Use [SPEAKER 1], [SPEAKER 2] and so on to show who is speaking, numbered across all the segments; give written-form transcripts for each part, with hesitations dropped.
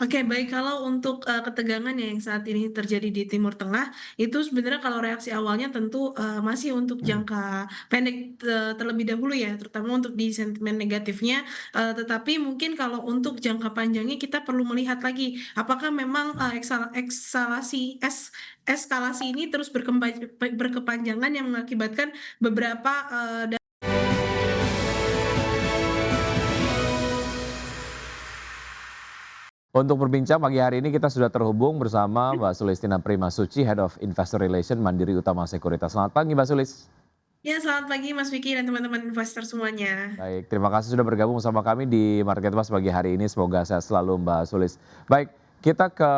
[SPEAKER 1] Oke, baik. Kalau untuk, ketegangan yang saat ini terjadi di Timur Tengah, itu sebenarnya kalau reaksi awalnya tentu, masih untuk jangka pendek, terlebih dahulu ya, terutama untuk di sentimen negatifnya, tetapi mungkin kalau untuk jangka panjangnya kita perlu melihat lagi, apakah memang, eskalasi ini terus berkepanjangan yang mengakibatkan beberapa,
[SPEAKER 2] Untuk berbincang pagi hari ini kita sudah terhubung bersama Mbak Sulistina Primasuci, Head of Investor Relation Mandiri Utama Sekuritas. Selamat pagi Mbak Sulis.
[SPEAKER 1] ya selamat pagi Mas Vicky dan teman-teman investor semuanya.
[SPEAKER 2] Baik, terima kasih sudah bergabung sama kami di Market Mas pagi hari ini. Semoga sehat selalu Mbak Sulis. Baik, kita ke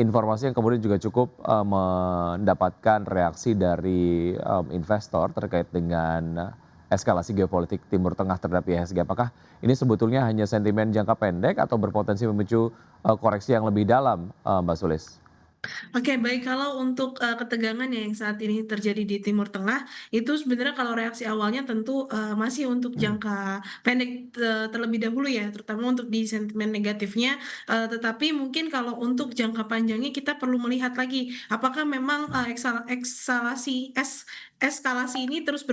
[SPEAKER 2] informasi yang kemudian juga cukup mendapatkan reaksi dari investor terkait dengan eskalasi geopolitik Timur Tengah terhadap IHSG. Apakah ini sebetulnya hanya sentimen jangka pendek atau berpotensi memicu koreksi yang lebih dalam, Mbak Sulis?
[SPEAKER 1] Oke, baik. Kalau untuk, ketegangan yang saat ini terjadi di Timur Tengah, itu sebenarnya kalau reaksi awalnya tentu, masih untuk jangka pendek, terlebih dahulu ya, terutama untuk di sentimen negatifnya, tetapi mungkin kalau untuk jangka panjangnya kita perlu melihat lagi, apakah memang, eskalasi ini terus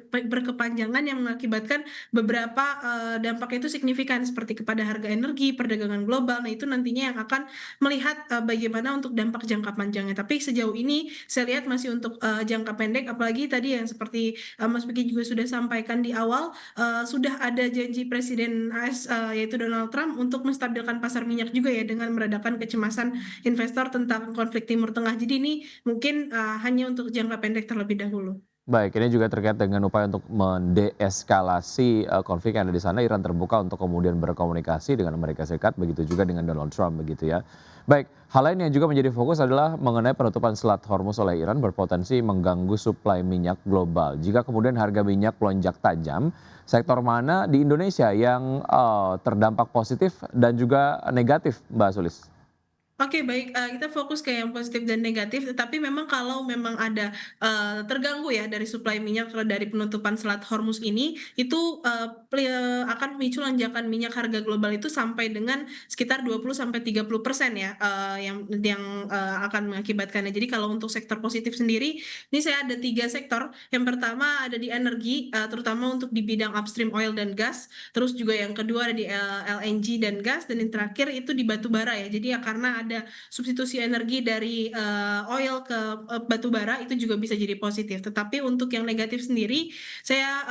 [SPEAKER 1] berkepanjangan yang mengakibatkan beberapa, dampaknya itu signifikan seperti kepada harga energi, perdagangan global. Nah, itu nantinya yang akan melihat, bagaimana untuk dampak jangka panjangnya. Tapi sejauh ini saya lihat masih untuk, jangka pendek, apalagi tadi yang seperti, Mas Vicky juga sudah sampaikan di awal, sudah ada janji Presiden AS, yaitu Donald Trump untuk menstabilkan pasar minyak juga ya dengan meredakan kecemasan investor tentang konflik Timur Tengah. Jadi ini mungkin, hanya untuk jangka pendek terlebih dahulu.
[SPEAKER 2] Baik, ini juga terkait dengan upaya untuk mendeeskalasi, konflik yang ada di sana. Iran terbuka untuk kemudian berkomunikasi dengan Amerika Serikat, begitu juga dengan Donald Trump begitu ya. Baik, hal lain yang juga menjadi fokus adalah mengenai penutupan Selat Hormuz oleh Iran berpotensi mengganggu suplai minyak global. Jika kemudian harga minyak melonjak tajam, sektor mana di Indonesia yang, terdampak positif dan juga negatif, Mbak Sulis?
[SPEAKER 1] Oke baik, kita fokus ke yang positif dan negatif, tetapi memang kalau memang ada, terganggu ya dari suplai minyak atau dari penutupan Selat Hormuz ini, itu, akan memicu lonjakan minyak harga global itu sampai dengan sekitar 20-30% ya, akan mengakibatkannya. Jadi kalau untuk sektor positif sendiri, ini saya ada 3 sektor. Yang pertama ada di energi, terutama untuk di bidang upstream oil dan gas, terus juga yang kedua ada di, LNG dan gas, dan yang terakhir itu di batu bara ya. Jadi ya karena ada substitusi energi dari, oil ke, batu bara itu juga bisa jadi positif. Tetapi untuk yang negatif sendiri saya,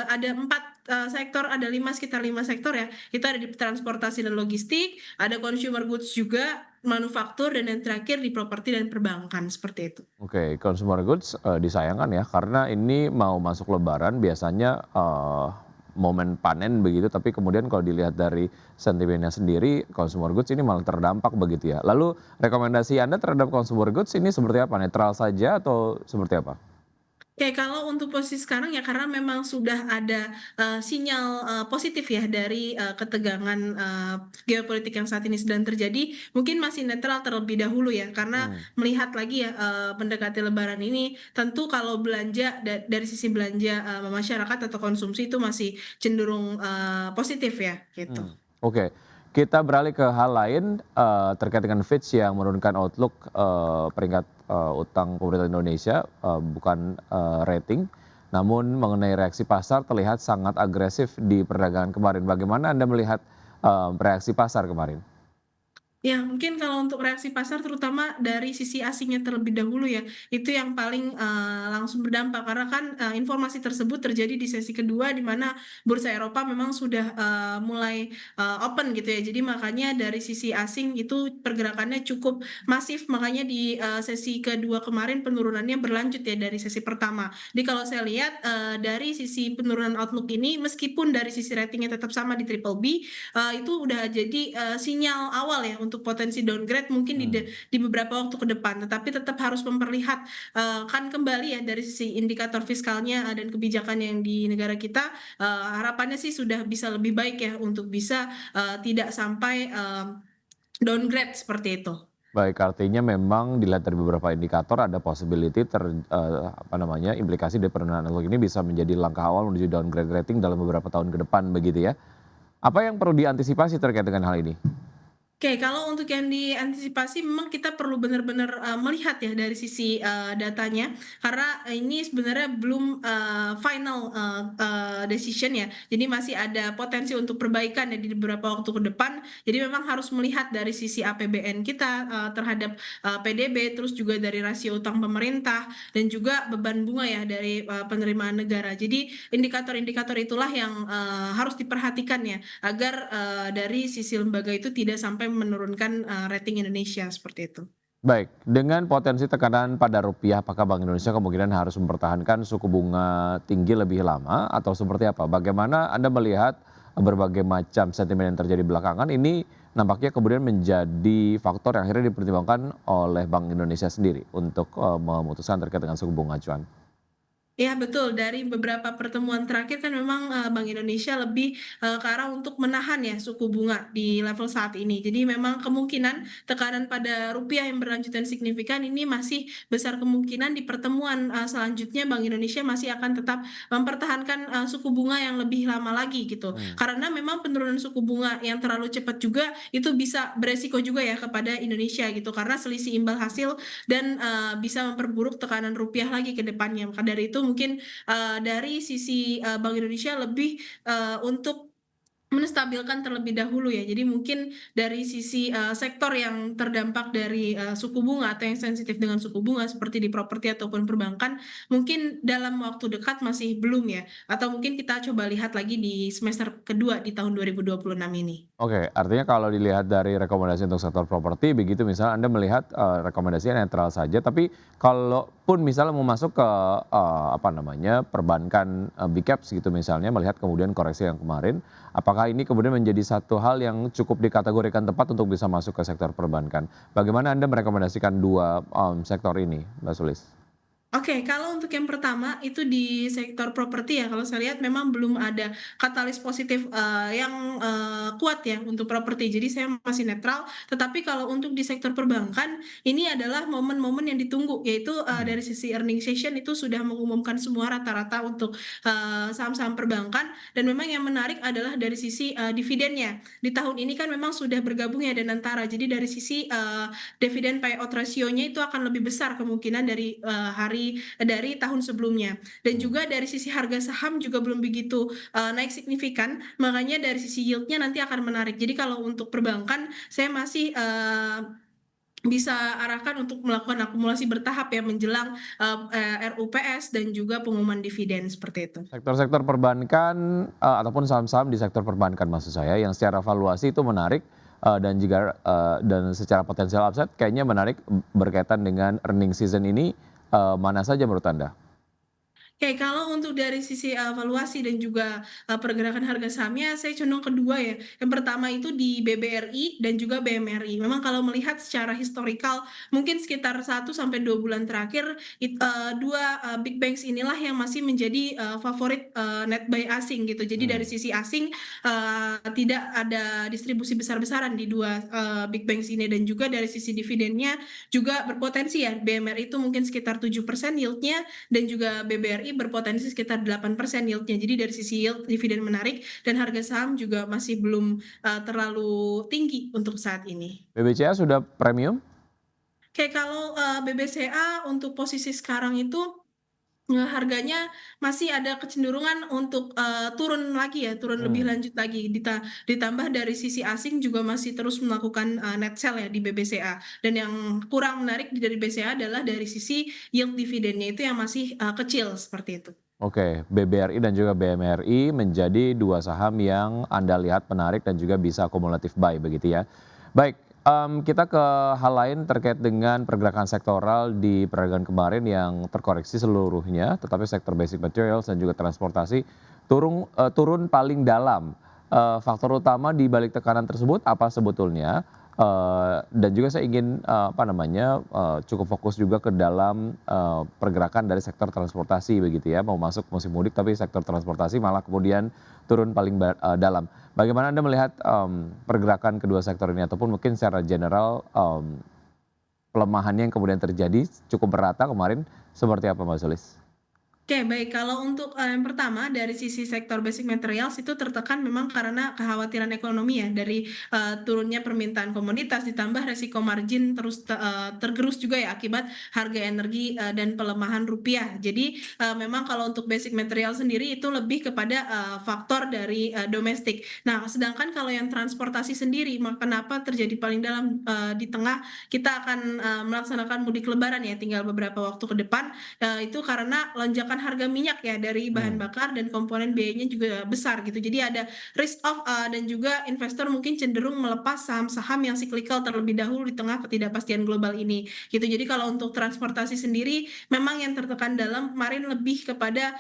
[SPEAKER 1] ada 4, sektor, ada 5 sekitar 5 sektor ya, itu ada di transportasi dan logistik, ada consumer goods juga, manufaktur, dan yang terakhir di properti dan perbankan, seperti itu.
[SPEAKER 2] Oke, consumer goods, disayangkan ya karena ini mau masuk lebaran biasanya, momen panen begitu, tapi kemudian kalau dilihat dari sentimennya sendiri, consumer goods ini malah terdampak begitu ya. Lalu rekomendasi Anda terhadap consumer goods ini seperti apa? Netral saja atau seperti apa?
[SPEAKER 1] Oke, kalau untuk posisi sekarang ya karena memang sudah ada, sinyal, positif ya dari, ketegangan, geopolitik yang saat ini sedang terjadi, mungkin masih netral terlebih dahulu ya. Karena
[SPEAKER 2] Mmm,
[SPEAKER 1] melihat lagi ya, mendekati lebaran ini, tentu kalau belanja dari sisi belanja, masyarakat atau konsumsi itu masih cenderung, positif ya, gitu.
[SPEAKER 2] oke. Kita beralih ke hal lain, terkait dengan Fitch yang menurunkan outlook, peringkat, utang pemerintah Indonesia, bukan, rating, namun mengenai reaksi pasar terlihat sangat agresif di perdagangan kemarin. Bagaimana Anda melihat, reaksi pasar kemarin?
[SPEAKER 1] Ya, mungkin kalau untuk reaksi pasar terutama dari sisi asingnya terlebih dahulu ya, itu yang paling, langsung berdampak karena kan, informasi tersebut terjadi di sesi kedua di mana bursa Eropa memang sudah, mulai, open gitu ya. Jadi makanya dari sisi asing itu pergerakannya cukup masif, makanya di, sesi kedua kemarin penurunannya berlanjut ya dari sesi pertama. Jadi kalau saya lihat, dari sisi penurunan outlook ini meskipun dari sisi ratingnya tetap sama di triple B, itu udah jadi, sinyal awal ya untuk potensi downgrade mungkin
[SPEAKER 2] Mmm.
[SPEAKER 1] di beberapa waktu ke depan. Tetapi tetap harus kan kembali ya dari sisi indikator fiskalnya, dan kebijakan yang di negara kita, harapannya sih sudah bisa lebih baik ya untuk bisa, tidak sampai, downgrade seperti itu.
[SPEAKER 2] Baik, artinya memang dilihat dari beberapa indikator ada possibility apa namanya, implikasi dari penurunan outlook ini bisa menjadi langkah awal menuju downgrade rating dalam beberapa tahun ke depan begitu ya? Apa yang perlu diantisipasi terkait dengan hal ini?
[SPEAKER 1] Oke, kalau untuk yang diantisipasi memang kita perlu benar-benar, melihat ya dari sisi, datanya, karena ini sebenarnya belum, final, decision ya. Jadi masih ada potensi untuk perbaikan ya di beberapa waktu ke depan. Jadi memang harus melihat dari sisi APBN kita, terhadap, PDB, terus juga dari rasio utang pemerintah, dan juga beban bunga ya dari, penerimaan negara. Jadi indikator-indikator itulah yang, harus diperhatikan ya, agar, dari sisi lembaga itu tidak sampai menurunkan, rating Indonesia, seperti itu.
[SPEAKER 2] Baik, dengan potensi tekanan pada rupiah, apakah Bank Indonesia kemungkinan harus mempertahankan suku bunga tinggi lebih lama atau seperti apa? Bagaimana Anda melihat berbagai macam sentimen yang terjadi belakangan ini nampaknya kemudian menjadi faktor yang akhirnya dipertimbangkan oleh Bank Indonesia sendiri untuk memutuskan terkait dengan suku bunga acuan?
[SPEAKER 1] Iya betul, dari beberapa pertemuan terakhir kan memang, Bank Indonesia lebih, ke arah untuk menahan ya suku bunga di level saat ini. Jadi memang kemungkinan tekanan pada rupiah yang berlanjut dan signifikan ini masih besar kemungkinan di pertemuan, selanjutnya Bank Indonesia masih akan tetap mempertahankan, suku bunga yang lebih lama lagi gitu.
[SPEAKER 2] Hmm.
[SPEAKER 1] Karena memang penurunan suku bunga yang terlalu cepat juga itu bisa beresiko juga ya kepada Indonesia gitu, karena selisih imbal hasil dan, bisa memperburuk tekanan rupiah lagi ke depannya. Maka dari itu mungkin, dari sisi, Bank Indonesia lebih, untuk menstabilkan terlebih dahulu ya. Jadi mungkin dari sisi, sektor yang terdampak dari, suku bunga atau yang sensitif dengan suku bunga seperti di properti ataupun perbankan, mungkin dalam waktu dekat masih belum ya, atau mungkin kita coba lihat lagi di semester kedua di tahun 2026 ini.
[SPEAKER 2] Oke, artinya kalau dilihat dari rekomendasi untuk sektor properti begitu misalnya Anda melihat, rekomendasinya netral saja, tapi kalaupun misalnya mau masuk ke, apa namanya, perbankan, big caps gitu misalnya melihat kemudian koreksi yang kemarin, apakah ini kemudian menjadi satu hal yang cukup dikategorikan tepat untuk bisa masuk ke sektor perbankan? Bagaimana Anda merekomendasikan dua, sektor ini, Mbak Sulis?
[SPEAKER 1] Oke, kalau untuk yang pertama itu di sektor properti ya, kalau saya lihat memang belum ada katalis positif, yang, kuat ya untuk properti. Jadi saya masih netral, tetapi kalau untuk di sektor perbankan, ini adalah momen-momen yang ditunggu, yaitu,
[SPEAKER 2] Hmm.
[SPEAKER 1] dari sisi earning session itu sudah mengumumkan semua rata-rata untuk, saham-saham perbankan, dan memang yang menarik adalah dari sisi, dividennya. Di tahun ini kan memang sudah bergabung ya Danantara, jadi dari sisi, dividen payout ratio-nya itu akan lebih besar kemungkinan dari tahun sebelumnya. Dan
[SPEAKER 2] Hmm.
[SPEAKER 1] juga dari sisi harga saham juga belum begitu, naik signifikan, makanya dari sisi yield-nya nanti akan menarik. Jadi kalau untuk perbankan, saya masih, bisa arahkan untuk melakukan akumulasi bertahap ya menjelang, RUPS dan juga pengumuman dividen, seperti itu.
[SPEAKER 2] Sektor-sektor perbankan, ataupun saham-saham di sektor perbankan maksud saya yang secara valuasi itu menarik, dan secara potensial upside kayaknya menarik berkaitan dengan earning season ini, mana saja menurut Anda?
[SPEAKER 1] Oke, kalau untuk dari sisi valuasi dan juga, pergerakan harga sahamnya, saya condong kedua ya. Yang pertama itu di BBRI dan juga BMRI. Memang kalau melihat secara historikal, mungkin sekitar 1 sampai 2 bulan terakhir, 2, big banks inilah yang masih menjadi, favorit, net buy asing gitu. Jadi dari
[SPEAKER 2] Hmm.
[SPEAKER 1] sisi asing, tidak ada distribusi besar-besaran di 2, big banks ini, dan juga dari sisi dividennya juga berpotensi ya. BMRI itu mungkin sekitar 7% yield-nya, dan juga BBRI berpotensi sekitar 8% yield-nya. Jadi dari sisi yield dividen menarik dan harga saham juga masih belum, terlalu tinggi untuk saat ini.
[SPEAKER 2] BBCA sudah premium?
[SPEAKER 1] Oke, kalau, BBCA untuk posisi sekarang itu, harganya masih ada kecenderungan untuk, turun lagi ya, turun lebih
[SPEAKER 2] Hmm.
[SPEAKER 1] lanjut lagi, ditambah dari sisi asing juga masih terus melakukan, net sell ya di BBCA. Dan yang kurang menarik dari BCA adalah dari sisi yield dividennya itu yang masih, kecil, seperti itu.
[SPEAKER 2] Oke, BBRI dan juga BMRI menjadi dua saham yang Anda lihat menarik dan juga bisa kumulatif buy begitu ya. Baik, kita ke hal lain terkait dengan pergerakan sektoral di perdagangan kemarin yang terkoreksi seluruhnya, tetapi sektor basic materials dan juga transportasi turun paling dalam. Faktor utama di balik tekanan tersebut apa sebetulnya? Dan juga saya ingin, apa namanya, cukup fokus juga ke dalam, pergerakan dari sektor transportasi begitu ya, mau masuk musim mudik tapi sektor transportasi malah kemudian turun paling dalam. Bagaimana Anda melihat, pergerakan kedua sektor ini ataupun mungkin secara general, pelemahannya yang kemudian terjadi cukup merata kemarin seperti apa Mbak Sulis?
[SPEAKER 1] Oke, baik. Kalau untuk, yang pertama dari sisi sektor basic materials itu tertekan memang karena kekhawatiran ekonomi ya dari, turunnya permintaan komoditas ditambah resiko margin terus tergerus juga ya akibat harga energi, dan pelemahan rupiah. Jadi, memang kalau untuk basic material sendiri itu lebih kepada, faktor dari, domestik. Nah, sedangkan kalau yang transportasi sendiri kenapa terjadi paling dalam, di tengah kita akan, melaksanakan mudik lebaran ya tinggal beberapa waktu ke depan. Itu karena lonjakan harga minyak ya dari bahan
[SPEAKER 2] Hmm.
[SPEAKER 1] bakar dan komponen biayanya juga besar gitu. Jadi ada risk off, dan juga investor mungkin cenderung melepas saham-saham yang cyclical terlebih dahulu di tengah ketidakpastian global ini, gitu. Jadi kalau untuk transportasi sendiri memang yang tertekan dalam kemarin lebih kepada,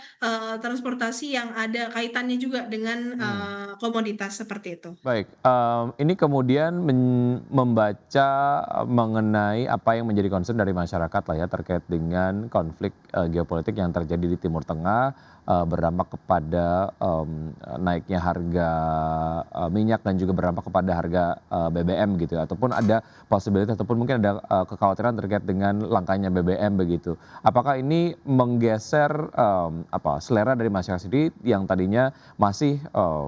[SPEAKER 1] transportasi yang ada kaitannya juga dengan,
[SPEAKER 2] Hmm.
[SPEAKER 1] komoditas seperti itu.
[SPEAKER 2] Baik, ini kemudian membaca mengenai apa yang menjadi concern dari masyarakat lah ya terkait dengan konflik, geopolitik yang terjadi di Timur Tengah, berdampak kepada, naiknya harga, minyak dan juga berdampak kepada harga, BBM gitu ya, ataupun ada possibility ataupun mungkin ada, kekhawatiran terkait dengan langkanya BBM begitu. Apakah ini menggeser, selera dari masyarakat sendiri yang tadinya masih,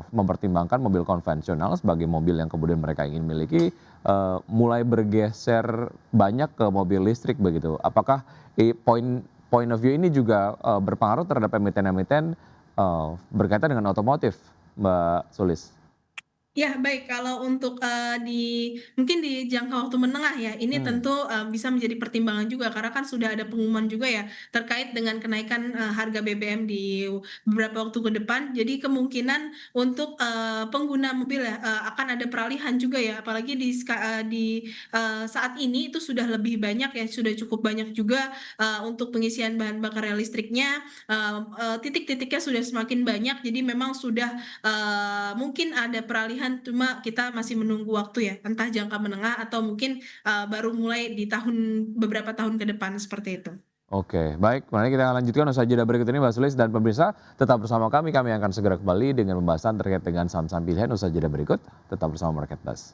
[SPEAKER 2] mempertimbangkan mobil konvensional sebagai mobil yang kemudian mereka ingin miliki, mulai bergeser banyak ke mobil listrik begitu. Apakah point point of view ini juga, berpengaruh terhadap emiten-emiten, berkaitan dengan otomotif, Mbak Sulis?
[SPEAKER 1] Ya, baik. Kalau untuk, mungkin di jangka waktu menengah ya, ini
[SPEAKER 2] Hmm.
[SPEAKER 1] tentu, bisa menjadi pertimbangan juga karena kan sudah ada pengumuman juga ya terkait dengan kenaikan, harga BBM di beberapa waktu ke depan. Jadi kemungkinan untuk, pengguna mobil ya, akan ada peralihan juga ya, apalagi saat ini itu sudah lebih banyak ya, sudah cukup banyak juga, untuk pengisian bahan bakar listriknya, titik-titiknya sudah semakin banyak. Jadi memang sudah mungkin ada peralihan cuma kita masih menunggu waktu ya, entah jangka menengah atau mungkin, baru mulai di beberapa tahun ke depan seperti itu.
[SPEAKER 2] Oke, baik, mari kita akan lanjutkan usai jeda berikut ini Mbak Sulis dan pemirsa, tetap bersama kami akan segera kembali dengan pembahasan terkait dengan saham-saham pilihan usai jeda berikut, tetap bersama Market Buzz.